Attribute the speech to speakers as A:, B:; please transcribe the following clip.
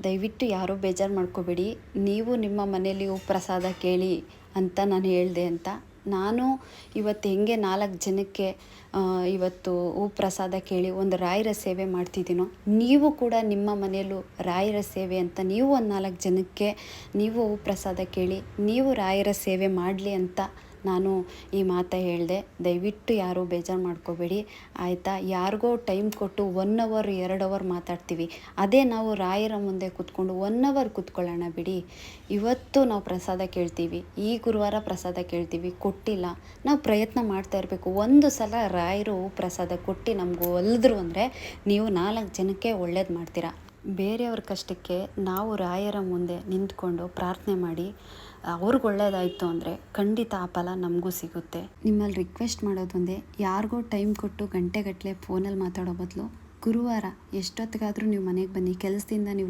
A: ದಯವಿಟ್ಟು ಯಾರೂ ಬೇಜಾರು ಮಾಡ್ಕೋಬೇಡಿ. ನೀವು ನಿಮ್ಮ ಮನೇಲಿ ಪ್ರಸಾದ ಕೇಳಿ ಅಂತ ನಾನು ಹೇಳಿದೆ ಅಂತ. ನಾನು ಇವತ್ತು ಹೆಂಗೆ 4 ಜನಕ್ಕೆ ಇವತ್ತು ಪ್ರಸಾದ ಕೇಳಿ ಒಂದು ರಾಯರ ಸೇವೆ ಮಾಡ್ತಿದ್ದೀನೋ, ನೀವು ಕೂಡ ನಿಮ್ಮ ಮನೆಯಲ್ಲೂ ರಾಯರ ಸೇವೆ ಅಂತ ನೀವು ಒಂದು 4 ಜನಕ್ಕೆ ನೀವು ಪ್ರಸಾದ ಕೇಳಿ, ನೀವು ರಾಯರ ಸೇವೆ ಮಾಡಲಿ ಅಂತ ನಾನು ಈ ಮಾತು ಹೇಳಿದೆ. ದಯವಿಟ್ಟು ಯಾರೂ ಬೇಜಾರು ಮಾಡ್ಕೋಬೇಡಿ ಆಯಿತಾ. ಯಾರಿಗೋ ಟೈಮ್ ಕೊಟ್ಟು 1 ಅವರ್ 2 ಅವರ್ ಮಾತಾಡ್ತೀವಿ, ಅದೇ ನಾವು ರಾಯರ ಮುಂದೆ ಕೂತ್ಕೊಂಡು 1 ಅವರ್ ಕೂತ್ಕೊಳ್ಳೋಣ ಬಿಡಿ. ಇವತ್ತು ನಾವು ಪ್ರಸಾದ ಕೇಳ್ತೀವಿ, ಈ ಗುರುವಾರ ಪ್ರಸಾದ ಕೇಳ್ತೀವಿ, ಕೊಟ್ಟಿಲ್ಲ, ನಾವು ಪ್ರಯತ್ನ ಮಾಡ್ತಾ ಇರಬೇಕು. ಒಂದು ಸಲ ರಾಯರು ಪ್ರಸಾದ ಕೊಟ್ಟು ನಮಗೂ ಒಲಿದ್ರು ಅಂದರೆ ನೀವು 4 ಜನಕ್ಕೆ ಒಳ್ಳೇದು ಮಾಡ್ತೀರಾ. ಬೇರೆಯವ್ರ ಕಷ್ಟಕ್ಕೆ ನಾವು ರಾಯರ ಮುಂದೆ ನಿಂತ್ಕೊಂಡು ಪ್ರಾರ್ಥನೆ ಮಾಡಿ ಅವ್ರಿಗೆ ಒಳ್ಳೇದಾಯಿತು ಅಂದರೆ ಖಂಡಿತ ಆ ಫಲ ನಮಗೂ ಸಿಗುತ್ತೆ. ನಿಮ್ಮಲ್ಲಿ ರಿಕ್ವೆಸ್ಟ್ ಮಾಡೋದೊಂದೇ, ಯಾರಿಗೋ ಟೈಮ್ ಕೊಟ್ಟು ಗಂಟೆಗಟ್ಟಲೆ ಫೋನಲ್ಲಿ ಮಾತಾಡೋ ಬದಲು ಗುರುವಾರ ಎಷ್ಟೊತ್ತಿಗಾದರೂ ನೀವು ಮನೆಗೆ ಬನ್ನಿ. ಕೆಲಸದಿಂದ ನೀವು